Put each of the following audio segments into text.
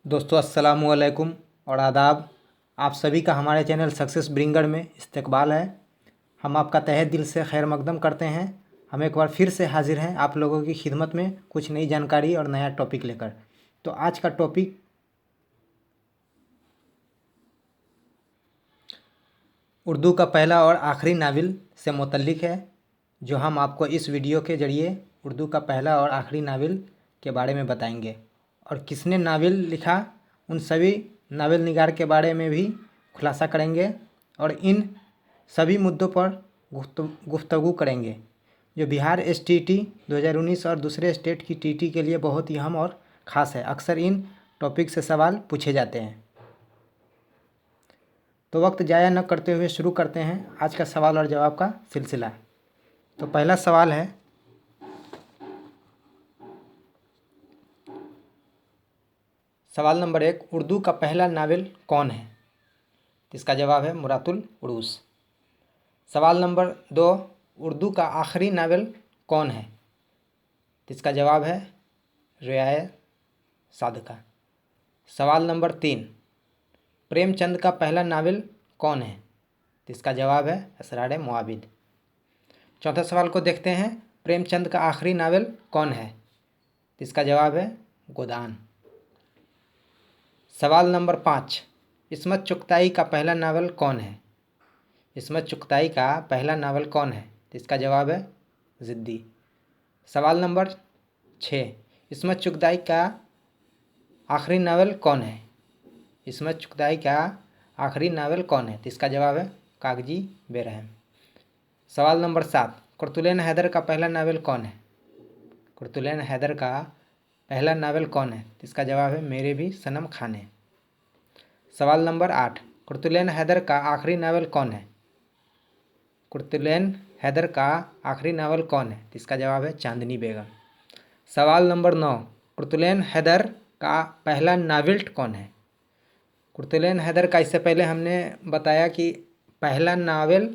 दोस्तों अस्सलामु अलैकुम और आदाब। आप सभी का हमारे चैनल सक्सेस ब्रिंगर में इस्तकबाल है। हम आपका तहे दिल से खैर मकदम करते हैं। हम एक बार फिर से हाजिर हैं आप लोगों की खिदमत में कुछ नई जानकारी और नया टॉपिक लेकर। तो आज का टॉपिक उर्दू का पहला और आखिरी नावल से मुतल्लिक है, जो हम आपको इस वीडियो के ज़रिए उर्दू का पहला और आखिरी नावल के बारे में बताएंगे और किसने नावल लिखा उन सभी नावल निगार के बारे में भी खुलासा करेंगे और इन सभी मुद्दों पर गुफ्तगू करेंगे जो बिहार STT 2019 और दूसरे स्टेट की TT के लिए बहुत ही अहम और ख़ास है। अक्सर इन टॉपिक से सवाल पूछे जाते हैं। तो वक्त ज़ाया न करते हुए शुरू करते हैं आज का सवाल और जवाब का सिलसिला। तो पहला सवाल है, सवाल नंबर 1, उर्दू का पहला नावल कौन है? इसका जवाब है मुरातुल उरूस। सवाल नंबर 2, उर्दू का आखिरी नावल कौन है? इसका जवाब है रियाए सादका। सवाल नंबर 3, प्रेमचंद का पहला नावल कौन है? इसका जवाब है असरार मुआबिद। चौथा सवाल को देखते हैं, प्रेमचंद का आखिरी नावल कौन है? इसका जवाब है गोदान। सवाल नंबर 5, इस्मत चुगताई का पहला नावल कौन है? इस्मत चुगताई का पहला नावल कौन है? इसका जवाब है ज़िद्दी। सवाल नंबर 6, इस्मत चुगताई का आखिरी नावल कौन है? इस्मत चुगताई का आखिरी नावल कौन है? इसका जवाब है कागजी बेरहम। सवाल नंबर 7, कुर्तुलैन हैदर का पहला नावल कौन है? कुर्तुलैन हैदर का पहला नावल कौन है? इसका जवाब है मेरे भी सनम खाने। सवाल नंबर 8, कुर्तुलैन हैदर का आखिरी नावल कौन है? कुर्तुलैन हैदर का आखिरी नावल कौन है? इसका जवाब है चांदनी बेगम। सवाल नंबर 9, कुर्तुलैन हैदर का पहला नावल कौन है? कुर्तुलैन हैदर का इससे पहले हमने बताया कि पहला नावल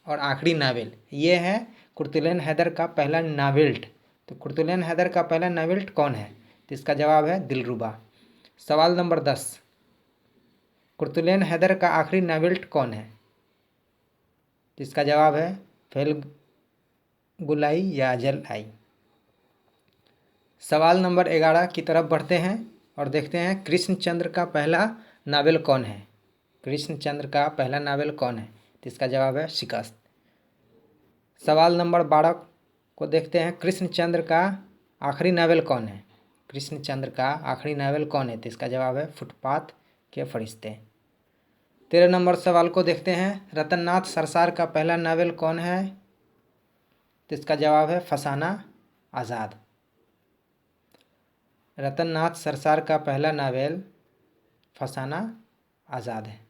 और आखिरी नावल ये है कुर्तुलैन हैदर का पहला नावल। तो कुर्तुलैन हैदर का पहला नावल कौन है? तो इसका जवाब है दिलरुबा। सवाल नंबर 10, कुर्तुलैन हैदर का आखिरी नावल कौन है? इसका जवाब है फेल गुलाई या जल आई। सवाल नंबर 11 की तरफ बढ़ते हैं और देखते हैं कृष्णचंद्र का पहला नावल कौन है? कृष्णचंद्र का पहला नावल कौन है? तो इसका जवाब है शिकस्त। सवाल नंबर 12 को देखते हैं, कृष्णचंद्र का आखिरी नावल कौन है? कृष्णचंद्र का आखिरी नावल कौन है? तो इसका जवाब है फुटपाथ के फरिश्ते। 13 नंबर सवाल को देखते हैं, रतन नाथ सरसार का पहला नावल कौन है? तो इसका जवाब है फसाना आज़ाद। रतन नाथ सरसार का पहला नावल फसाना आज़ाद है।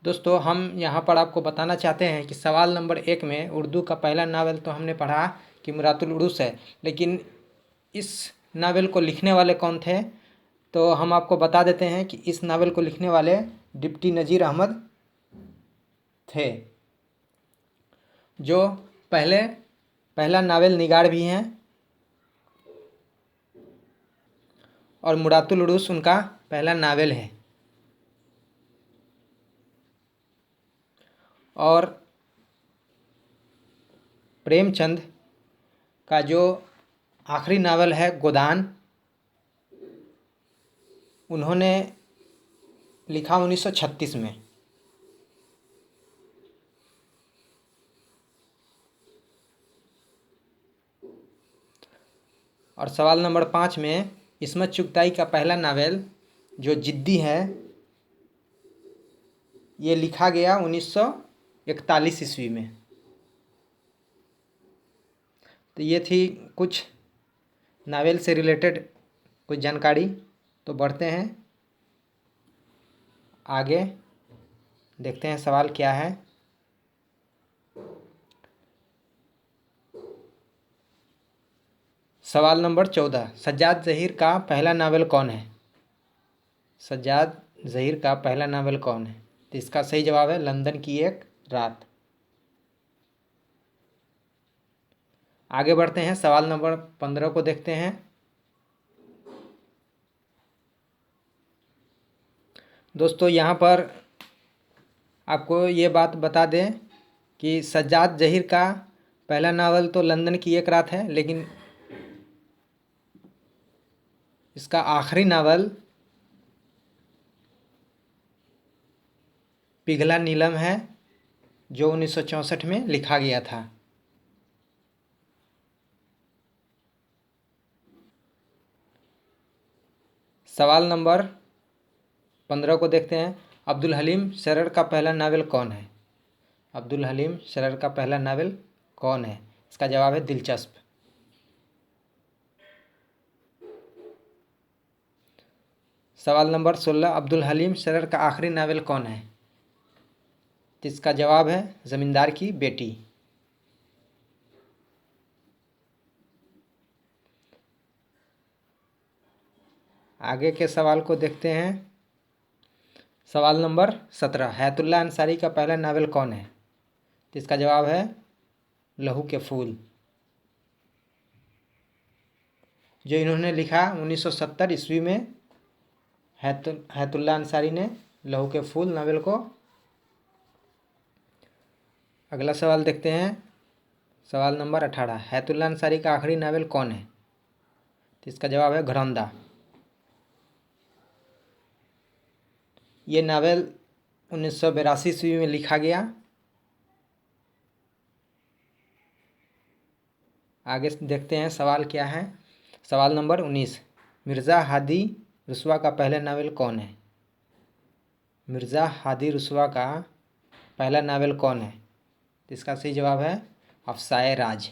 दोस्तों हम यहाँ पर आपको बताना चाहते हैं कि सवाल नंबर 1 में उर्दू का पहला नावल तो हमने पढ़ा कि मुरातुल उरूस है, लेकिन इस नावल को लिखने वाले कौन थे? तो हम आपको बता देते हैं कि इस नावल को लिखने वाले डिप्टी नज़ीर अहमद थे, जो पहला नावल निगार भी हैं और मुरातुल उरूस उनका पहला नावल है। और प्रेमचंद का जो आखिरी नावल है गोदान, उन्होंने लिखा 1936 में। और सवाल नंबर 5 में इस्मत चुगताई का पहला नावल जो जिद्दी है, ये लिखा गया 1941 ईस्वी में। तो ये थी कुछ नावल से रिलेटेड कुछ जानकारी। तो बढ़ते हैं आगे, देखते हैं सवाल क्या है। सवाल नंबर 14, सज्जाद ज़हीर का पहला नावल कौन है? सज्जाद ज़हीर का पहला नावल कौन है? तो इसका सही जवाब है लंदन की एक रात। आगे बढ़ते हैं, सवाल नंबर 15 को देखते हैं। दोस्तों यहाँ पर आपको ये बात बता दें कि सज्जाद जहीर का पहला नावल तो लंदन की एक रात है, लेकिन इसका आखिरी नावल पिघला नीलम है, जो 1964 में लिखा गया था। सवाल नंबर 15 को देखते हैं। अब्दुल हलीम शरर का पहला नावल कौन है? अब्दुल हलीम शरर का पहला नावल कौन है? इसका जवाब है दिलचस्प। सवाल नंबर 16, अब्दुल हलीम शरर का आखिरी नावल कौन है? इसका जवाब है ज़मींदार की बेटी। आगे के सवाल को देखते हैं। सवाल नंबर 17, हैतुल्लाह अंसारी का पहला नावल कौन है? इसका जवाब है लहू के फूल, जो इन्होंने लिखा 1970 ईस्वी में। हैतुल्लाह अंसारी ने लहू के फूल नावल को। अगला सवाल देखते हैं, सवाल नंबर 18, हैतुल्लाह अंसारी का आखिरी नावल कौन है? इसका जवाब है घरौंदा। ये नावल 1982 ईस्वी में लिखा गया। आगे देखते हैं सवाल क्या है। सवाल नंबर 19, मिर्ज़ा हादी रुस्वा का पहला नावल कौन है? मिर्ज़ा हादी रुस्वा का पहला नावल कौन है? इसका सही जवाब है अफ़साए राज।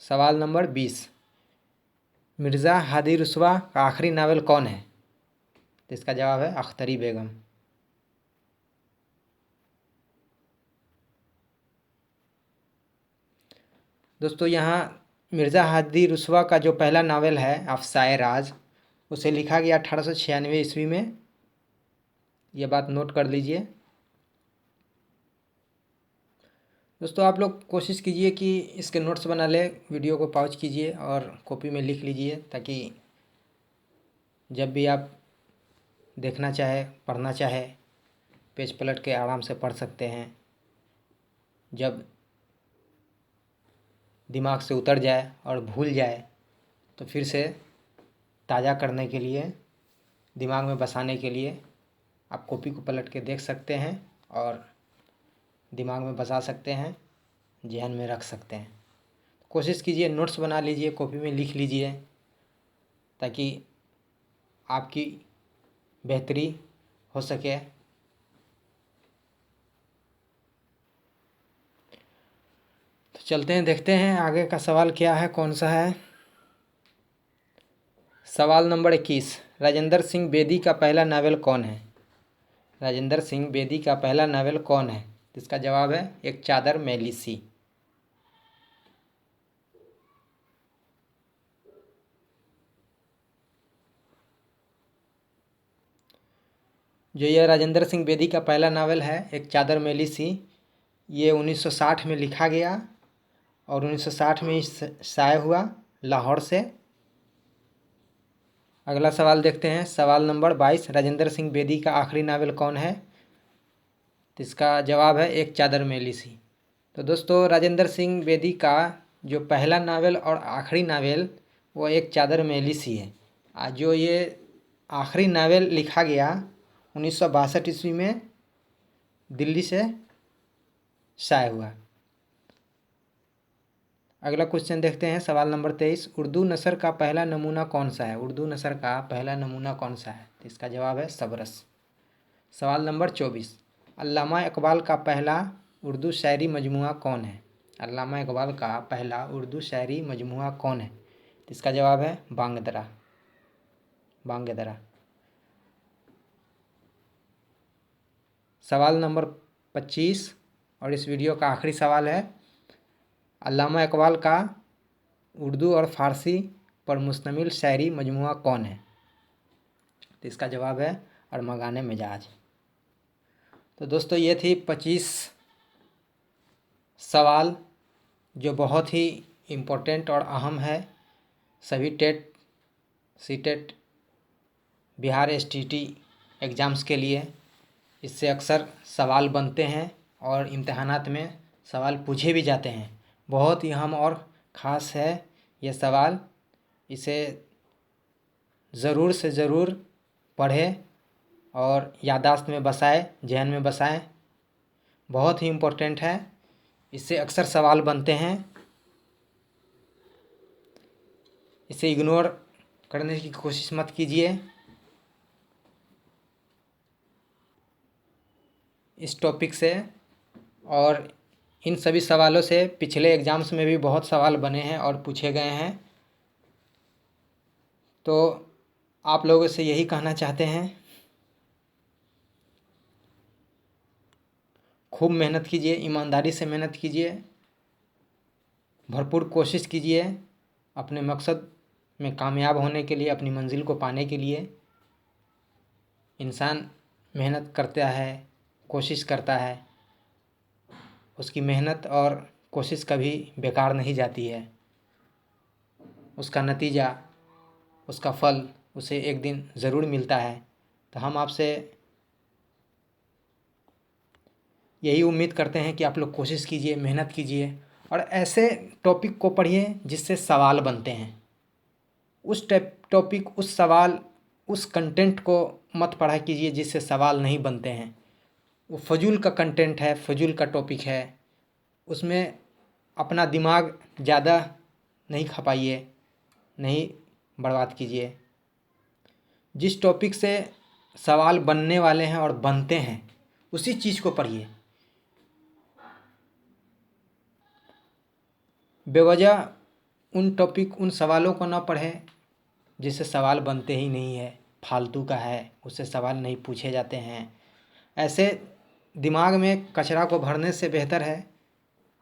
सवाल नंबर 20, मिर्ज़ा हादी रुस्वा का आखिरी नावल कौन है? इसका जवाब है अख्तरी बेगम। दोस्तों यहाँ मिर्ज़ा हादी रुस्वा का जो पहला नावल है अफ़साए राज, उसे लिखा गया 1896 ईस्वी में। ये बात नोट कर लीजिए। दोस्तों आप लोग कोशिश कीजिए कि इसके नोट्स बना ले, वीडियो को पॉज कीजिए और कॉपी में लिख लीजिए, ताकि जब भी आप देखना चाहे, पढ़ना चाहे, पेज पलट के आराम से पढ़ सकते हैं। जब दिमाग से उतर जाए और भूल जाए तो फिर से ताज़ा करने के लिए, दिमाग में बसाने के लिए आप कॉपी को पलट के देख सकते हैं और दिमाग में बसा सकते हैं, जहन में रख सकते हैं। कोशिश कीजिए, नोट्स बना लीजिए, कॉपी में लिख लीजिए, ताकि आपकी बेहतरी हो सके। तो चलते हैं, देखते हैं आगे का सवाल क्या है, कौन सा है। सवाल नंबर 21, राजेंद्र सिंह बेदी का पहला नावल कौन है? राजेंद्र सिंह बेदी का पहला नावल कौन है? इसका जवाब है एक चादर मैली सी। जो यह राजेंद्र सिंह बेदी का पहला नावल है एक चादर मैली सी, ये 1960 में लिखा गया और 1960 में शाये हुआ लाहौर से। अगला सवाल देखते हैं, सवाल नंबर 22, राजेंद्र सिंह बेदी का आखिरी नावल कौन है? तो इसका जवाब है एक चादर मैली सी। तो दोस्तों राजेंद्र सिंह बेदी का जो पहला नावल और आखिरी नावल वो एक चादर मैली सी है। जो ये आखिरी नावल लिखा गया 1962 ईस्वी में दिल्ली से शाये हुआ। अगला क्वेश्चन देखते हैं, सवाल नंबर 23, उर्दू नसर का पहला नमूना कौन सा है? उर्दू नसर का पहला नमूना कौन सा है? तो इसका जवाब है सबरस। सवाल नंबर 24, अल्लामा इकबाल का पहला उर्दू शायरी मजमुआ कौन है? अल्लामा इकबाल का पहला उर्दू शायरी मजमुआ कौन है? तो इसका जवाब है बांग दरा। बांग दरा। सवाल नंबर 25 और इस वीडियो का आखिरी सवाल है, अल्लामा इकबाल का उर्दू और फ़ारसी पर मुश्तमिल शायरी मजमुआ कौन है? तो इसका जवाब है अरमगान मिजाज। तो दोस्तों ये थी 25 सवाल जो बहुत ही इम्पोर्टेंट और अहम है सभी TET, CTET, Bihar STT exams के लिए। इससे अक्सर सवाल बनते हैं और इम्तहानात में सवाल पूछे भी जाते हैं। बहुत ही अहम और ख़ास है ये सवाल। इसे ज़रूर से ज़रूर पढ़ें और याददाश्त में बसाएं, ज़हन में बसाएं। बहुत ही इम्पोर्टेंट है, इससे अक्सर सवाल बनते हैं। इसे इग्नोर करने की कोशिश मत कीजिए। इस टॉपिक से और इन सभी सवालों से पिछले एग्ज़ाम्स में भी बहुत सवाल बने हैं और पूछे गए हैं। तो आप लोगों से यही कहना चाहते हैं, खूब मेहनत कीजिए, ईमानदारी से मेहनत कीजिए, भरपूर कोशिश कीजिए अपने मकसद में कामयाब होने के लिए, अपनी मंजिल को पाने के लिए। इंसान मेहनत करता है, कोशिश करता है, उसकी मेहनत और कोशिश कभी बेकार नहीं जाती है। उसका नतीजा, उसका फल उसे एक दिन ज़रूर मिलता है। तो हम आपसे यही उम्मीद करते हैं कि आप लोग कोशिश कीजिए, मेहनत कीजिए और ऐसे टॉपिक को पढ़िए जिससे सवाल बनते हैं। उस टॉपिक, उस सवाल, उस कंटेंट को मत पढ़ा कीजिए जिससे सवाल नहीं बनते हैं। वो फजूल का कंटेंट है, फजूल का टॉपिक है, उसमें अपना दिमाग ज़्यादा नहीं खपाइए, नहीं बर्बाद कीजिए। जिस टॉपिक से सवाल बनने वाले हैं और बनते हैं उसी चीज़ को पढ़िए। बेवजह उन टॉपिक, उन सवालों को ना पढ़ें जिससे सवाल बनते ही नहीं है, फालतू का है, उससे सवाल नहीं पूछे जाते हैं। ऐसे दिमाग में कचरा को भरने से बेहतर है,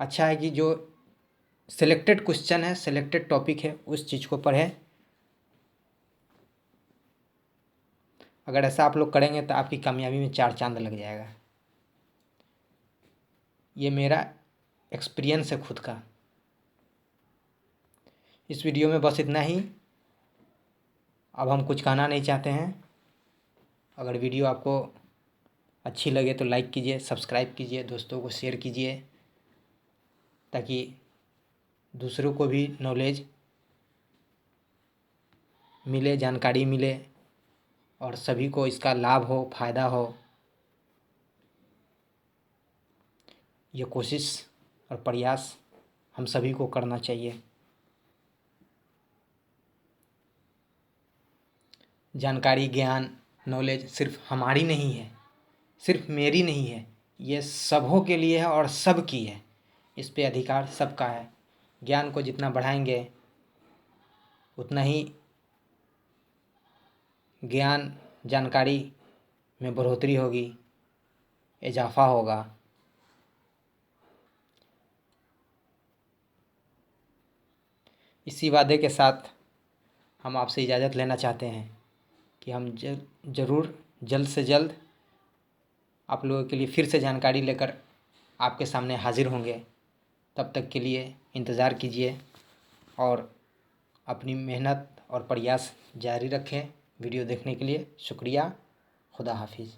अच्छा है कि जो सिलेक्टेड क्वेश्चन है, सिलेक्टेड टॉपिक है, उस चीज़ को पढ़ें। अगर ऐसा आप लोग करेंगे तो आपकी कामयाबी में 4 चांद लग जाएगा। ये मेरा एक्सपीरियंस है खुद का। इस वीडियो में बस इतना ही। अब हम कुछ कहना नहीं चाहते हैं। अगर वीडियो आपको अच्छी लगे तो लाइक कीजिए, सब्सक्राइब कीजिए, दोस्तों को शेयर कीजिए ताकि दूसरों को भी नॉलेज मिले, जानकारी मिले और सभी को इसका लाभ हो, फ़ायदा हो। ये कोशिश और प्रयास हम सभी को करना चाहिए। जानकारी, ज्ञान, नॉलेज सिर्फ हमारी नहीं है, सिर्फ मेरी नहीं है, ये सबों के लिए है और सब की है। इस पे अधिकार सबका है। ज्ञान को जितना बढ़ाएंगे उतना ही ज्ञान, जानकारी में बढ़ोतरी होगी, इजाफा होगा। इसी वादे के साथ हम आपसे इजाज़त लेना चाहते हैं कि हम ज़रूर जल्द से जल्द आप लोगों के लिए फिर से जानकारी लेकर आपके सामने हाजिर होंगे। तब तक के लिए इंतज़ार कीजिए और अपनी मेहनत और प्रयास जारी रखें। वीडियो देखने के लिए शुक्रिया। खुदा हाफिज़।